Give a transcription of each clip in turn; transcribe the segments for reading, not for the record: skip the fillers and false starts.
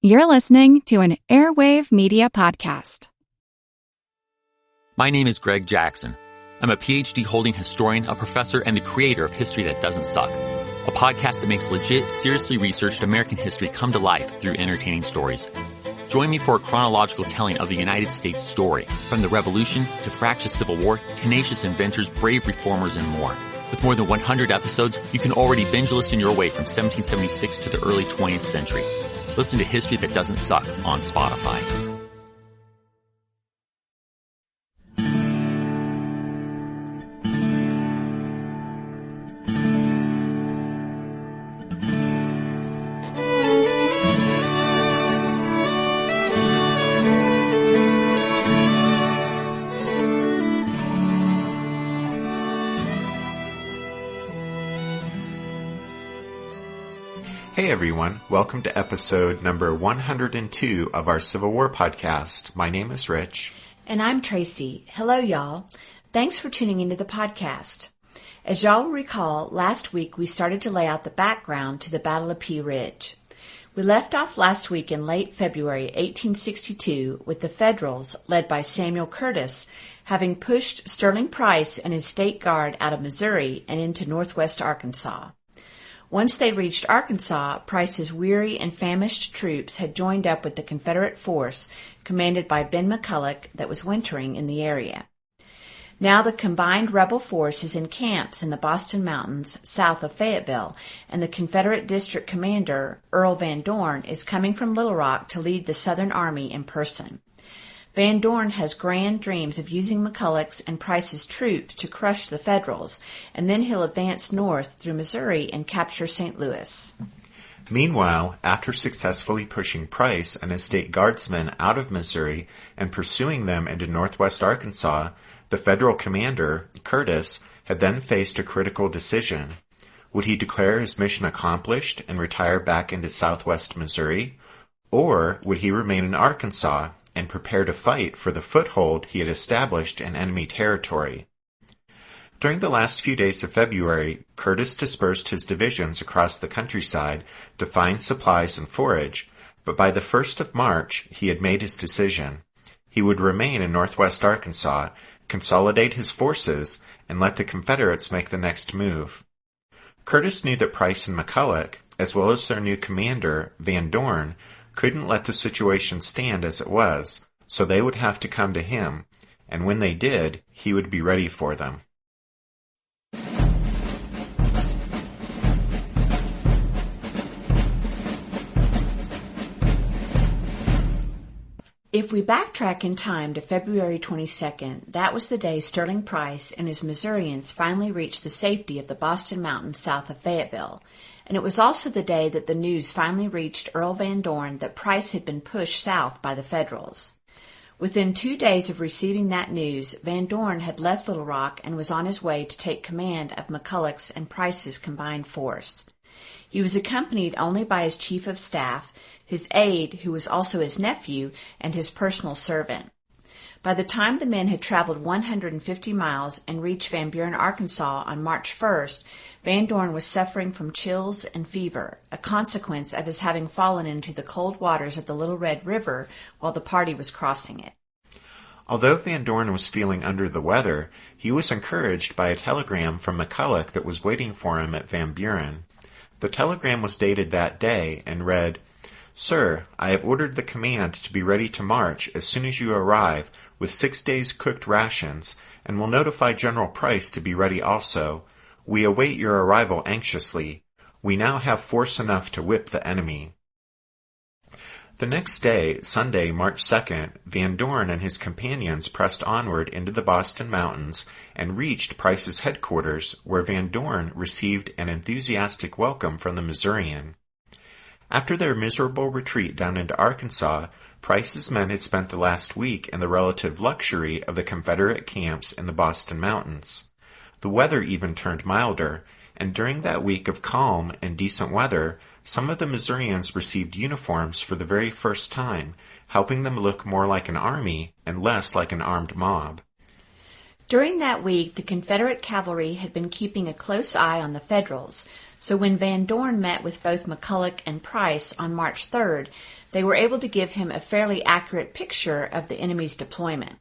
You're listening to an Airwave Media Podcast. My name is Greg Jackson. I'm a PhD-holding historian, a professor, and the creator of History That Doesn't Suck, a podcast that makes legit, seriously researched American history come to life through entertaining stories. Join me for a chronological telling of the United States story, from the Revolution to fractious Civil War, tenacious inventors, brave reformers, and more. With more than 100 episodes, you can already binge listen your way from 1776 to the early 20th century. Listen to History That Doesn't Suck on Spotify. Hey everyone, welcome to episode number 102 of our Civil War podcast. My name is Rich. And I'm Tracy. Hello y'all. Thanks for tuning into the podcast. As y'all will recall, last week we started to lay out the background to the Battle of Pea Ridge. We left off last week in late February 1862 with the Federals, led by Samuel Curtis, having pushed Sterling Price and his state guard out of Missouri and into northwest Arkansas. Once they reached Arkansas, Price's weary and famished troops had joined up with the Confederate force commanded by Ben McCulloch that was wintering in the area. Now the combined rebel force is in camps in the Boston Mountains south of Fayetteville, and the Confederate district commander, Earl Van Dorn, is coming from Little Rock to lead the Southern Army in person. Van Dorn has grand dreams of using McCulloch's and Price's troops to crush the Federals, and then he'll advance north through Missouri and capture St. Louis. Meanwhile, after successfully pushing Price and his state guardsmen out of Missouri and pursuing them into northwest Arkansas, the Federal commander, Curtis, had then faced a critical decision. Would he declare his mission accomplished and retire back into southwest Missouri? Or would he remain in Arkansas and prepare to fight for the foothold he had established in enemy territory? During the last few days of February, Curtis dispersed his divisions across the countryside to find supplies and forage, but by the 1st of March he had made his decision. He would remain in northwest Arkansas, consolidate his forces, and let the Confederates make the next move. Curtis knew that Price and McCulloch, as well as their new commander, Van Dorn, couldn't let the situation stand as it was, so they would have to come to him, and when they did, he would be ready for them. If we backtrack in time to February 22nd, that was the day Sterling Price and his Missourians finally reached the safety of the Boston Mountains south of Fayetteville. And it was also the day that the news finally reached Earl Van Dorn that Price had been pushed south by the Federals. Within 2 days of receiving that news, Van Dorn had left Little Rock and was on his way to take command of McCulloch's and Price's combined force. He was accompanied only by his chief of staff, his aide, who was also his nephew, and his personal servant. By the time the men had traveled 150 miles and reached Van Buren, Arkansas on March 1st, Van Dorn was suffering from chills and fever, a consequence of his having fallen into the cold waters of the Little Red River while the party was crossing it. Although Van Dorn was feeling under the weather, he was encouraged by a telegram from McCulloch that was waiting for him at Van Buren. The telegram was dated that day and read, "Sir, I have ordered the command to be ready to march as soon as you arrive with 6 days' cooked rations, and will notify General Price to be ready also. We await your arrival anxiously. We now have force enough to whip the enemy." The next day, Sunday, March 2nd, Van Dorn and his companions pressed onward into the Boston Mountains and reached Price's headquarters, where Van Dorn received an enthusiastic welcome from the Missourian. After their miserable retreat down into Arkansas, Price's men had spent the last week in the relative luxury of the Confederate camps in the Boston Mountains. The weather even turned milder, and during that week of calm and decent weather, some of the Missourians received uniforms for the very first time, helping them look more like an army and less like an armed mob. During that week, the Confederate cavalry had been keeping a close eye on the Federals, So when Van Dorn met with both McCulloch and Price on March 3rd, they were able to give him a fairly accurate picture of the enemy's deployment.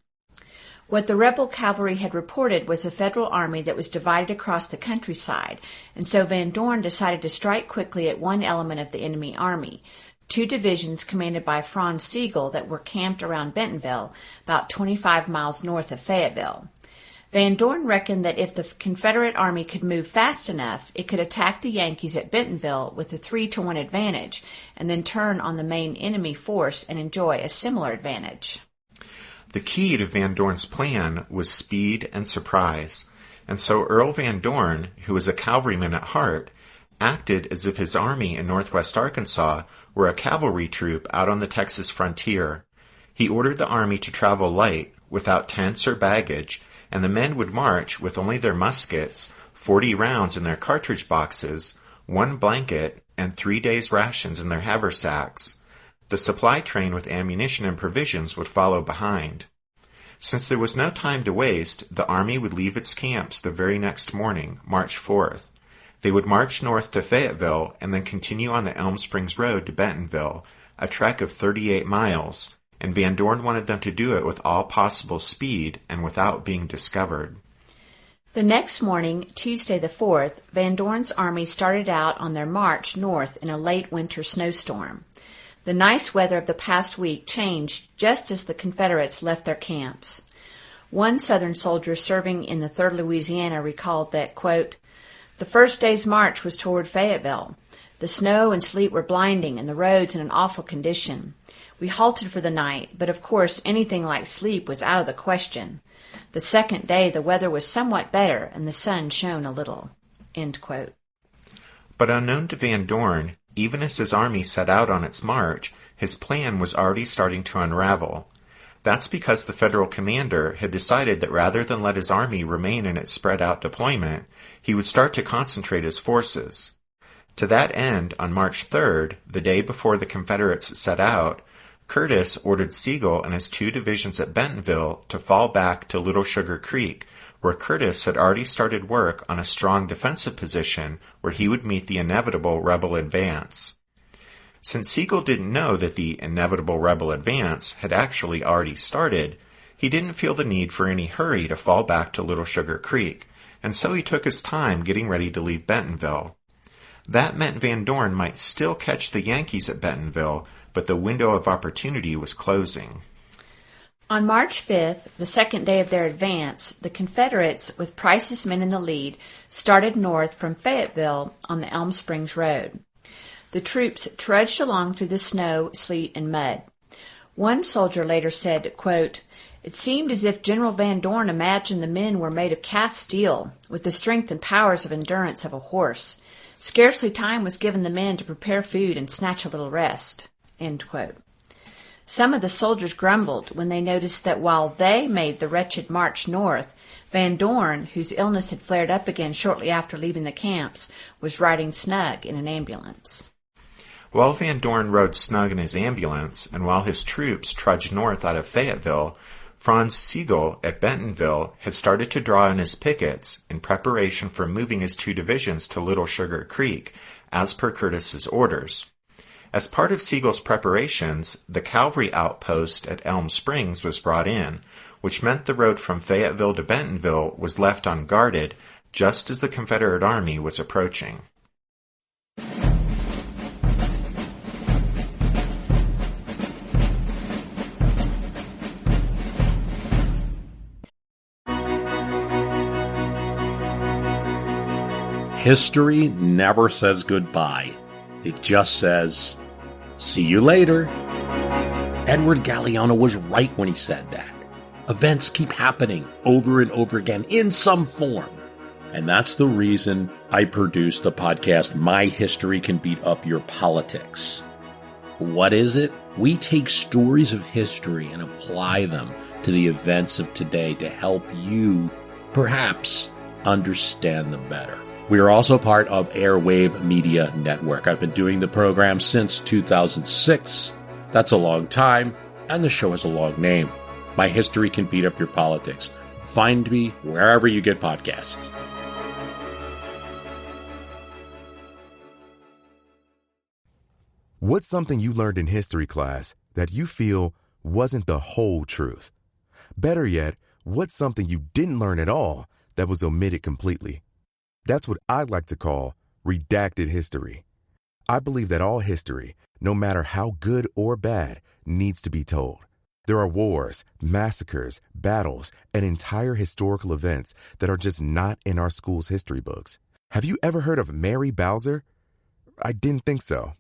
What the rebel cavalry had reported was a Federal army that was divided across the countryside, and so Van Dorn decided to strike quickly at one element of the enemy army, 2 divisions commanded by Franz Sigel that were camped around Bentonville, about 25 miles north of Fayetteville. Van Dorn reckoned that if the Confederate army could move fast enough, it could attack the Yankees at Bentonville with a 3-to-1 advantage, and then turn on the main enemy force and enjoy a similar advantage. The key to Van Dorn's plan was speed and surprise, and so Earl Van Dorn, who was a cavalryman at heart, acted as if his army in northwest Arkansas were a cavalry troop out on the Texas frontier. He ordered the army to travel light, without tents or baggage, and the men would march with only their muskets, 40 rounds in their cartridge boxes, 1 blanket, and 3 days' rations in their haversacks. The supply train with ammunition and provisions would follow behind. Since there was no time to waste, the army would leave its camps the very next morning, March 4th. They would march north to Fayetteville and then continue on the Elm Springs Road to Bentonville, a trek of 38 miles, and Van Dorn wanted them to do it with all possible speed and without being discovered. The next morning, Tuesday the 4th, Van Dorn's army started out on their march north in a late winter snowstorm. The nice weather of the past week changed just as the Confederates left their camps. One Southern soldier serving in the 3rd Louisiana recalled that, quote, "The first day's march was toward Fayetteville. The snow and sleet were blinding and the roads in an awful condition. We halted for the night, but of course anything like sleep was out of the question. The second day the weather was somewhat better and the sun shone a little." End quote. But unknown to Van Dorn, even as his army set out on its march, his plan was already starting to unravel. That's because the Federal commander had decided that rather than let his army remain in its spread-out deployment, he would start to concentrate his forces. To that end, on March 3rd, the day before the Confederates set out, Curtis ordered Sigel and his 2 divisions at Bentonville to fall back to Little Sugar Creek, where Curtis had already started work on a strong defensive position where he would meet the inevitable rebel advance. Since Sigel didn't know that the inevitable rebel advance had actually already started, he didn't feel the need for any hurry to fall back to Little Sugar Creek, and so he took his time getting ready to leave Bentonville. That meant Van Dorn might still catch the Yankees at Bentonville, but the window of opportunity was closing. On March 5th, the second day of their advance, the Confederates, with Price's men in the lead, started north from Fayetteville on the Elm Springs Road. The troops trudged along through the snow, sleet, and mud. One soldier later said, quote, "It seemed as if General Van Dorn imagined the men were made of cast steel, with the strength and powers of endurance of a horse. Scarcely time was given the men to prepare food and snatch a little rest." End quote. Some of the soldiers grumbled when they noticed that while they made the wretched march north, Van Dorn, whose illness had flared up again shortly after leaving the camps, was riding snug in an ambulance. While Van Dorn rode snug in his ambulance, and while his troops trudged north out of Fayetteville, Franz Sigel at Bentonville had started to draw in his pickets in preparation for moving his 2 divisions to Little Sugar Creek, as per Curtis's orders. As part of Sigel's preparations, the cavalry outpost at Elm Springs was brought in, which meant the road from Fayetteville to Bentonville was left unguarded just as the Confederate army was approaching. History never says goodbye. It just says, "See you later." Edward Galeano was right when he said that. Events keep happening over and over again in some form. And that's the reason I produced the podcast, My History Can Beat Up Your Politics. What is it? We take stories of history and apply them to the events of today to help you, perhaps, understand them better. We are also part of Airwave Media Network. I've been doing the program since 2006. That's a long time, and the show has a long name. My History Can Beat Up Your Politics. Find me wherever you get podcasts. What's something you learned in history class that you feel wasn't the whole truth? Better yet, what's something you didn't learn at all that was omitted completely? That's what I'd like to call redacted history. I believe that all history, no matter how good or bad, needs to be told. There are wars, massacres, battles, and entire historical events that are just not in our school's history books. Have you ever heard of Mary Bowser? I didn't think so.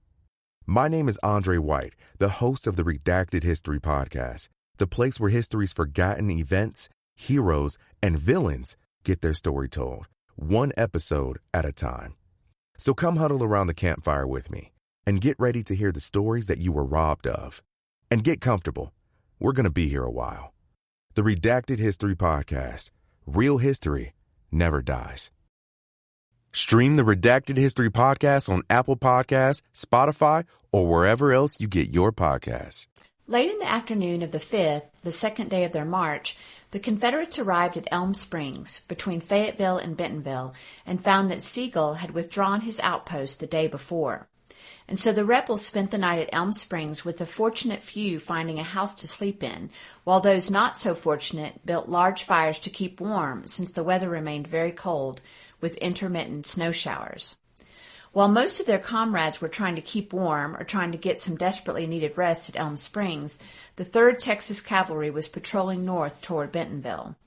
My name is Andre White, the host of the Redacted History Podcast, the place where history's forgotten events, heroes, and villains get their story told, one episode at a time. So come huddle around the campfire with me and get ready to hear the stories that you were robbed of. And get comfortable. We're going to be here a while. The Redacted History Podcast. Real history never dies. Stream the Redacted History Podcast on Apple Podcasts, Spotify, or wherever else you get your podcasts. Late in the afternoon of the 5th, the second day of their march, the Confederates arrived at Elm Springs, between Fayetteville and Bentonville, and found that Sigel had withdrawn his outpost the day before. And so the rebels spent the night at Elm Springs, with the fortunate few finding a house to sleep in, while those not so fortunate built large fires to keep warm, since the weather remained very cold, with intermittent snow showers. While most of their comrades were trying to keep warm or trying to get some desperately needed rest at Elm Springs, the 3rd Texas Cavalry was patrolling north toward Bentonville.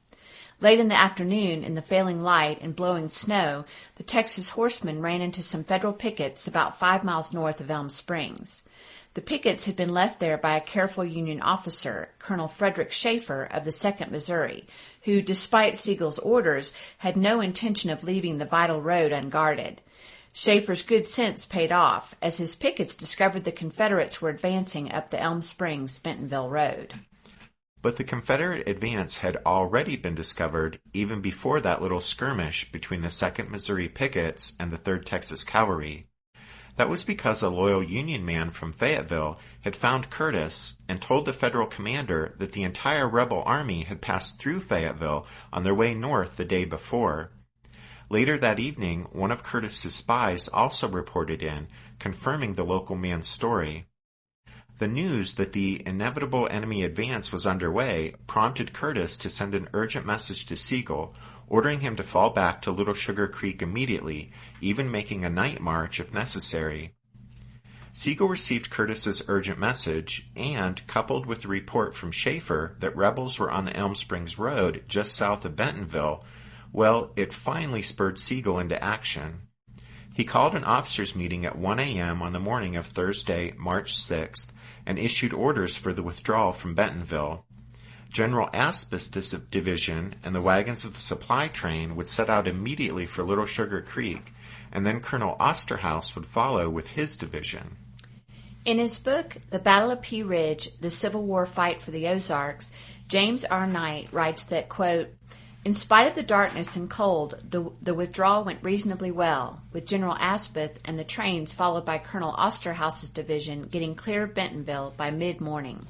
Late in the afternoon, in the failing light and blowing snow, the Texas horsemen ran into some Federal pickets about 5 miles north of Elm Springs. The pickets had been left there by a careful Union officer, Colonel Frederick Schaefer of the 2nd Missouri, who, despite Sigel's orders, had no intention of leaving the vital road unguarded. Schaefer's good sense paid off, as his pickets discovered the Confederates were advancing up the Elm Springs-Bentonville road. But the Confederate advance had already been discovered even before that little skirmish between the 2nd Missouri pickets and the 3rd Texas Cavalry. That was because a loyal Union man from Fayetteville had found Curtis and told the Federal commander that the entire rebel army had passed through Fayetteville on their way north the day before. Later that evening, one of Curtis's spies also reported in, confirming the local man's story. The news that the inevitable enemy advance was underway prompted Curtis to send an urgent message to Sigel, ordering him to fall back to Little Sugar Creek immediately, even making a night march if necessary. Sigel received Curtis's urgent message and, coupled with the report from Schaefer that rebels were on the Elm Springs Road just south of Bentonville, well, it finally spurred Sigel into action. He called an officers' meeting at 1 a.m. on the morning of Thursday, March 6th, and issued orders for the withdrawal from Bentonville. General Aspis' division and the wagons of the supply train would set out immediately for Little Sugar Creek, and then Colonel Osterhaus would follow with his division. In his book, The Battle of Pea Ridge, The Civil War Fight for the Ozarks, James R. Knight writes that, quote, "In spite of the darkness and cold, the withdrawal went reasonably well, with General Aspeth and the trains followed by Colonel Osterhaus's division getting clear of Bentonville by mid-morning.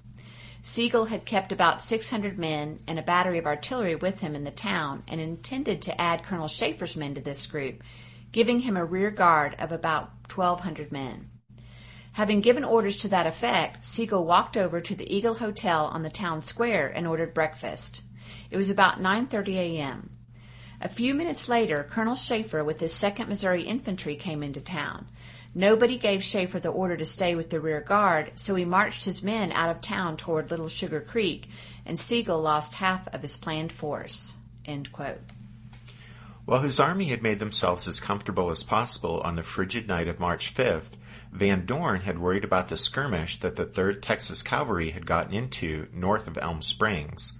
Sigel had kept about 600 men and a battery of artillery with him in the town and intended to add Colonel Schaefer's men to this group, giving him a rear guard of about 1,200 men. Having given orders to that effect, Sigel walked over to the Eagle Hotel on the town square and ordered breakfast. It was about 9:30 a.m. A few minutes later, Colonel Schaefer with his 2nd Missouri Infantry came into town. Nobody gave Schaefer the order to stay with the rear guard, so he marched his men out of town toward Little Sugar Creek, and Sigel lost half of his planned force." End quote. While his army had made themselves as comfortable as possible on the frigid night of March 5th, Van Dorn had worried about the skirmish that the 3rd Texas Cavalry had gotten into north of Elm Springs.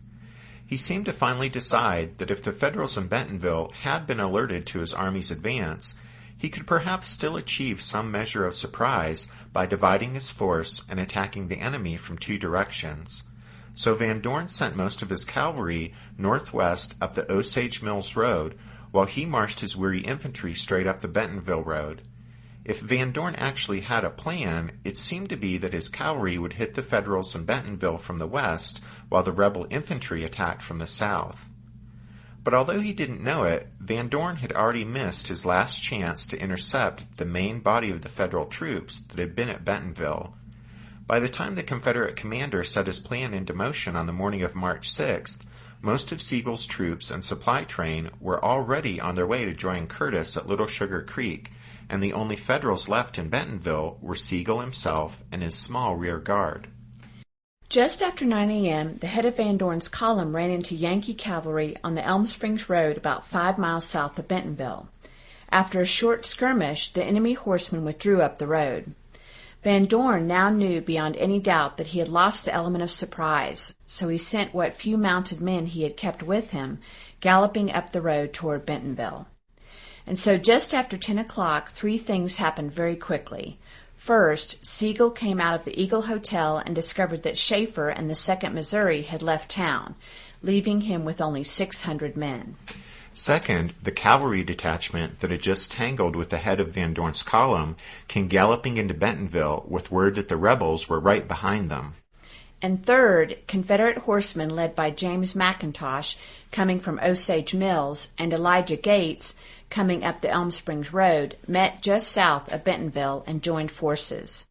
He seemed to finally decide that if the Federals in Bentonville had been alerted to his army's advance, he could perhaps still achieve some measure of surprise by dividing his force and attacking the enemy from 2 directions. So Van Dorn sent most of his cavalry northwest up the Osage Mills Road, while he marched his weary infantry straight up the Bentonville Road. If Van Dorn actually had a plan, it seemed to be that his cavalry would hit the Federals in Bentonville from the west, while the rebel infantry attacked from the south. But although he didn't know it, Van Dorn had already missed his last chance to intercept the main body of the Federal troops that had been at Bentonville. By the time the Confederate commander set his plan into motion on the morning of March 6th, most of Sigel's troops and supply train were already on their way to join Curtis at Little Sugar Creek, and the only Federals left in Bentonville were Sigel himself and his small rear guard. Just after 9 a.m., the head of Van Dorn's column ran into Yankee cavalry on the Elm Springs Road about 5 miles south of Bentonville. After a short skirmish, the enemy horsemen withdrew up the road. Van Dorn now knew beyond any doubt that he had lost the element of surprise, so he sent what few mounted men he had kept with him galloping up the road toward Bentonville. And so just after 10 o'clock, 3 things happened very quickly. First, Sigel came out of the Eagle Hotel and discovered that Schaefer and the 2nd Missouri had left town, leaving him with only 600 men. Second, the cavalry detachment that had just tangled with the head of Van Dorn's column came galloping into Bentonville with word that the rebels were right behind them. And third, Confederate horsemen led by James McIntosh, coming from Osage Mills, and Elijah Gates, coming up the Elm Springs Road, met just south of Bentonville and joined forces.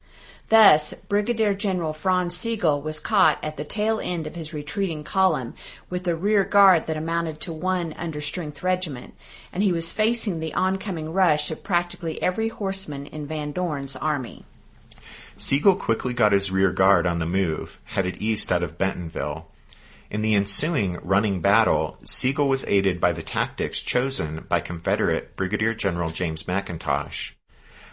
Thus, Brigadier General Franz Sigel was caught at the tail end of his retreating column with a rear guard that amounted to 1 understrength regiment, and he was facing the oncoming rush of practically every horseman in Van Dorn's army. Sigel quickly got his rear guard on the move, headed east out of Bentonville. In the ensuing running battle, Sigel was aided by the tactics chosen by Confederate Brigadier General James McIntosh.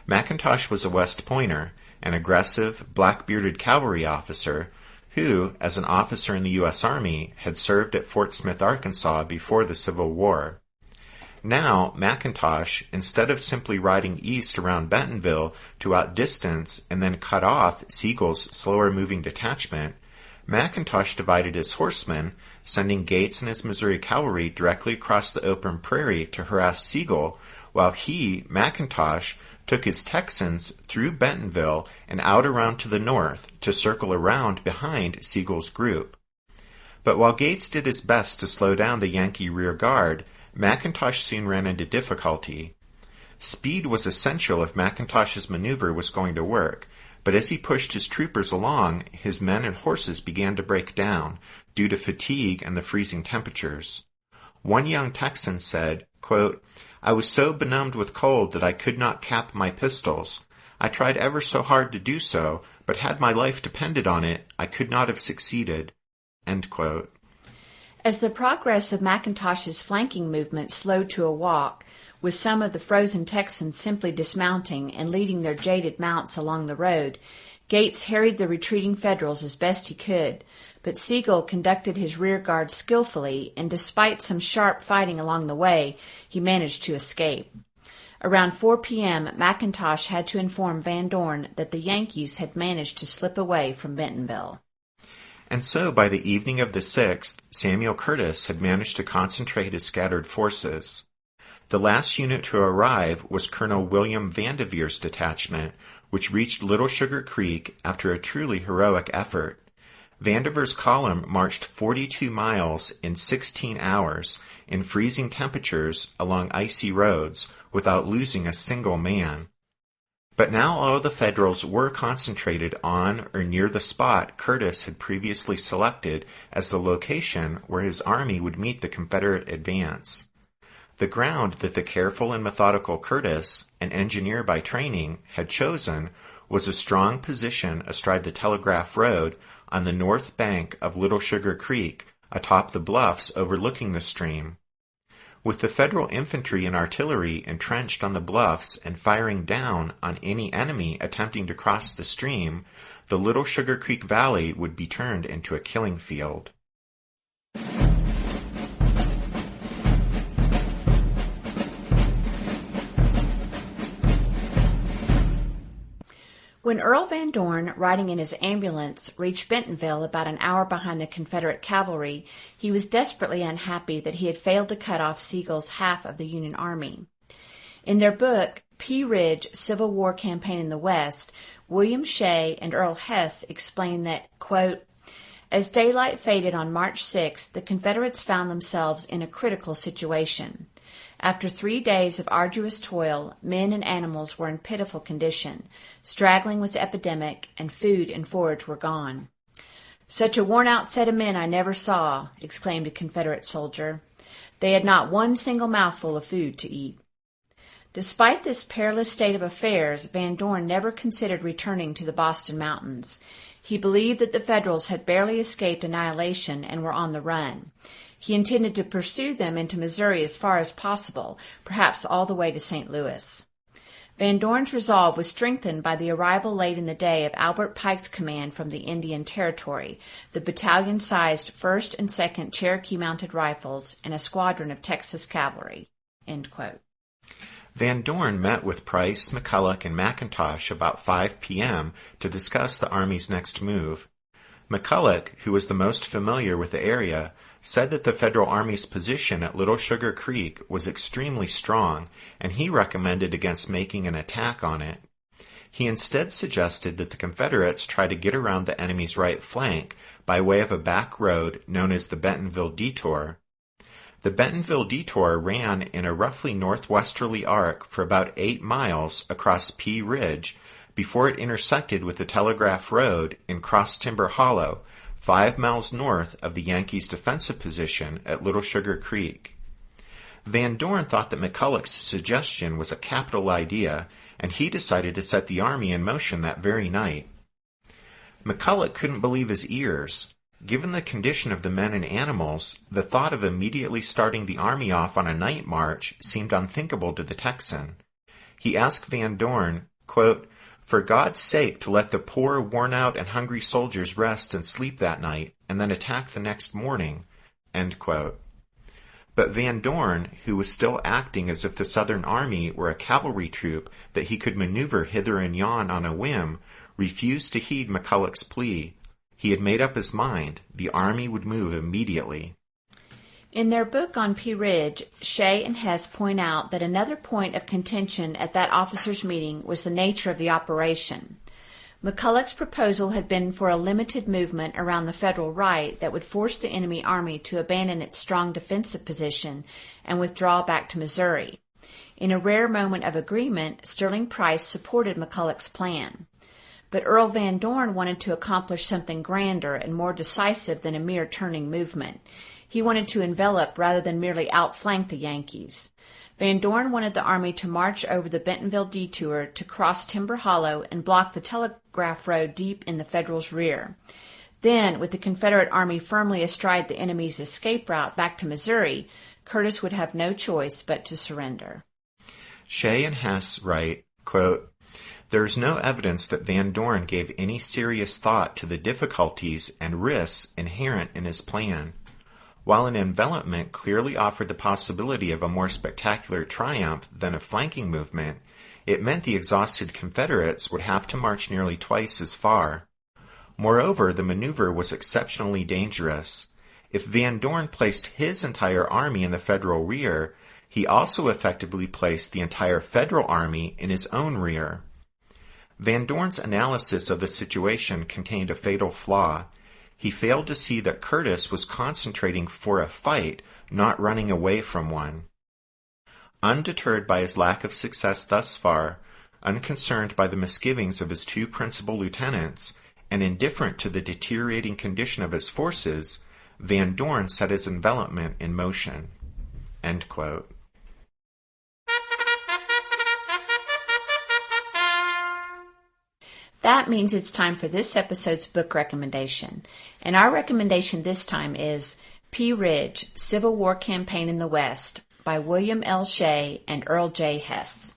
McIntosh was a West Pointer, an aggressive, black-bearded cavalry officer who, as an officer in the U.S. Army, had served at Fort Smith, Arkansas before the Civil War. Now, McIntosh, instead of simply riding east around Bentonville to outdistance and then cut off Sigel's slower-moving detachment, McIntosh divided his horsemen, sending Gates and his Missouri cavalry directly across the open prairie to harass Sigel, while he, McIntosh, took his Texans through Bentonville and out around to the north to circle around behind Sigel's group. But while Gates did his best to slow down the Yankee rear guard, McIntosh soon ran into difficulty. Speed was essential if McIntosh's maneuver was going to work, but as he pushed his troopers along, his men and horses began to break down due to fatigue and the freezing temperatures. One young Texan said, quote, "I was so benumbed with cold that I could not cap my pistols. I tried ever so hard to do so, but had my life depended on it, I could not have succeeded." End quote. As the progress of McIntosh's flanking movement slowed to a walk, with some of the frozen Texans simply dismounting and leading their jaded mounts along the road, Gates harried the retreating Federals as best he could, but Sigel conducted his rear guard skillfully, and despite some sharp fighting along the way, he managed to escape. Around 4 p.m., McIntosh had to inform Van Dorn that the Yankees had managed to slip away from Bentonville. And so by the evening of the 6th, Samuel Curtis had managed to concentrate his scattered forces. The last unit to arrive was Colonel William Vandeveer's detachment, which reached Little Sugar Creek after a truly heroic effort. Vandeveer's column marched 42 miles in 16 hours in freezing temperatures along icy roads without losing a single man. But now all the Federals were concentrated on or near the spot Curtis had previously selected as the location where his army would meet the Confederate advance. The ground that the careful and methodical Curtis, an engineer by training, had chosen was a strong position astride the Telegraph Road on the north bank of Little Sugar Creek, atop the bluffs overlooking the stream. With the Federal infantry and artillery entrenched on the bluffs and firing down on any enemy attempting to cross the stream, the Little Sugar Creek Valley would be turned into a killing field. When Earl Van Dorn, riding in his ambulance, reached Bentonville about an hour behind the Confederate cavalry, he was desperately unhappy that he had failed to cut off Sigel's half of the Union Army. In their book, Pea Ridge, Civil War Campaign in the West, William Shea and Earl Hess explain that, quote, As daylight faded on March 6th, the Confederates found themselves in a critical situation. After 3 days of arduous toil, men and animals were in pitiful condition. Straggling was epidemic, and food and forage were gone. "Such a worn-out set of men I never saw," exclaimed a Confederate soldier. They had not one single mouthful of food to eat. Despite this perilous state of affairs, Van Dorn never considered returning to the Boston Mountains. He believed that the Federals had barely escaped annihilation and were on the run. He intended to pursue them into Missouri as far as possible, perhaps all the way to St. Louis. Van Dorn's resolve was strengthened by the arrival late in the day of Albert Pike's command from the Indian Territory, the battalion-sized 1st and 2nd Cherokee Mounted Rifles, and a squadron of Texas cavalry." End quote. Van Dorn met with Price, McCulloch, and McIntosh about 5 p.m. to discuss the Army's next move. McCulloch, who was the most familiar with the area, said that the Federal Army's position at Little Sugar Creek was extremely strong, and he recommended against making an attack on it. He instead suggested that the Confederates try to get around the enemy's right flank by way of a back road known as the Bentonville Detour. The Bentonville Detour ran in a roughly northwesterly arc for about 8 miles across Pea Ridge before it intersected with the Telegraph Road in Cross Timber Hollow, 5 miles north of the Yankees' defensive position at Little Sugar Creek. Van Dorn thought that McCulloch's suggestion was a capital idea, and he decided to set the Army in motion that very night. McCulloch couldn't believe his ears. Given the condition of the men and animals, the thought of immediately starting the Army off on a night march seemed unthinkable to the Texan. He asked Van Dorn, quote, "For God's sake to let the poor, worn-out, and hungry soldiers rest and sleep that night, and then attack the next morning." End quote. But Van Dorn, who was still acting as if the Southern Army were a cavalry troop that he could maneuver hither and yon on a whim, refused to heed McCulloch's plea. He had made up his mind. The Army would move immediately. In their book on Pea Ridge, Shea and Hess point out that another point of contention at that officers' meeting was the nature of the operation. McCulloch's proposal had been for a limited movement around the Federal right that would force the enemy army to abandon its strong defensive position and withdraw back to Missouri. In a rare moment of agreement, Sterling Price supported McCulloch's plan. But Earl Van Dorn wanted to accomplish something grander and more decisive than a mere turning movement. He wanted to envelop rather than merely outflank the Yankees. Van Dorn wanted the Army to march over the Bentonville Detour to cross Timber Hollow and block the Telegraph Road deep in the Federals' rear. Then, with the Confederate Army firmly astride the enemy's escape route back to Missouri, Curtis would have no choice but to surrender. Shea and Hess write, quote, "There is no evidence that Van Dorn gave any serious thought to the difficulties and risks inherent in his plan. While an envelopment clearly offered the possibility of a more spectacular triumph than a flanking movement, it meant the exhausted Confederates would have to march nearly twice as far. Moreover, the maneuver was exceptionally dangerous. If Van Dorn placed his entire army in the Federal rear, he also effectively placed the entire Federal army in his own rear. Van Dorn's analysis of the situation contained a fatal flaw. He failed to see that Curtis was concentrating for a fight, not running away from one. Undeterred by his lack of success thus far, unconcerned by the misgivings of his two principal lieutenants, and indifferent to the deteriorating condition of his forces, Van Dorn set his envelopment in motion." End quote. That means it's time for this episode's book recommendation. And our recommendation this time is Pea Ridge, Civil War Campaign in the West by William L. Shea and Earl J. Hess.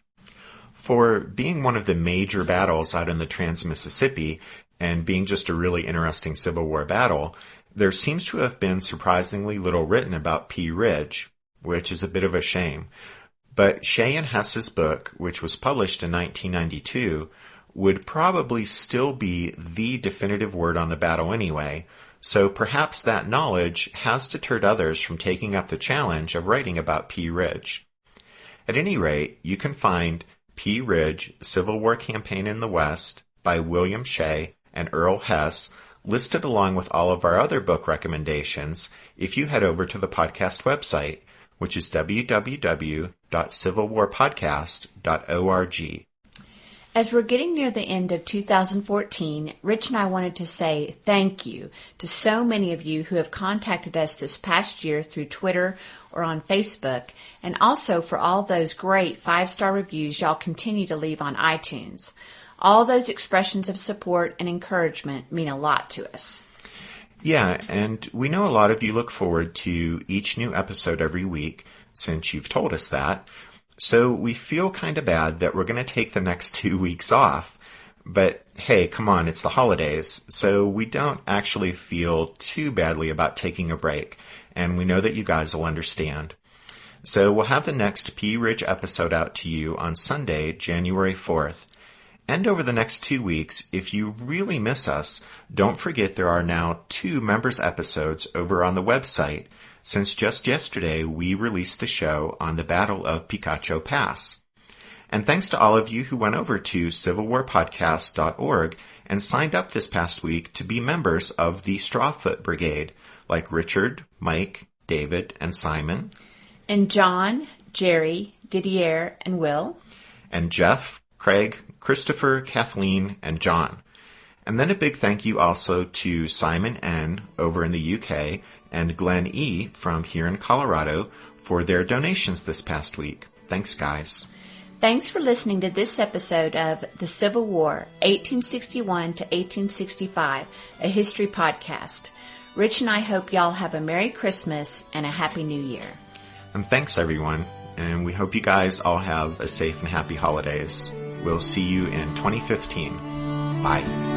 For being one of the major battles out in the Trans-Mississippi and being just a really interesting Civil War battle, there seems to have been surprisingly little written about Pea Ridge, which is a bit of a shame. But Shea and Hess's book, which was published in 1992, would probably still be the definitive word on the battle anyway, so perhaps that knowledge has deterred others from taking up the challenge of writing about Pea Ridge. At any rate, you can find Pea Ridge, Civil War Campaign in the West by William Shea and Earl Hess listed along with all of our other book recommendations if you head over to the podcast website, which is www.civilwarpodcast.org. As we're getting near the end of 2014, Rich and I wanted to say thank you to so many of you who have contacted us this past year through Twitter or on Facebook, and also for all those great 5-star reviews y'all continue to leave on iTunes. All those expressions of support and encouragement mean a lot to us. Yeah, and we know a lot of you look forward to each new episode every week, since you've told us that. So we feel kind of bad that we're going to take the next 2 weeks off. But hey, come on, it's the holidays, so we don't actually feel too badly about taking a break, and we know that you guys will understand. So we'll have the next Pea Ridge episode out to you on Sunday, January 4th. And over the next 2 weeks, if you really miss us, don't forget there are now 2 members episodes over on the website, since just yesterday we released the show on the Battle of Pea Ridge. And thanks to all of you who went over to civilwarpodcast.org and signed up this past week to be members of the Strawfoot Brigade, like Richard, Mike, David, and Simon. And John, Jerry, Didier, and Will. And Jeff, Craig, Christopher, Kathleen, and John. And then a big thank you also to Simon N. over in the UK and Glenn E. from here in Colorado for their donations this past week. Thanks, guys. Thanks for listening to this episode of The Civil War, 1861 to 1865, a history podcast. Rich and I hope y'all have a Merry Christmas and a Happy New Year. And thanks, everyone. And we hope you guys all have a safe and happy holidays. We'll see you in 2015. Bye.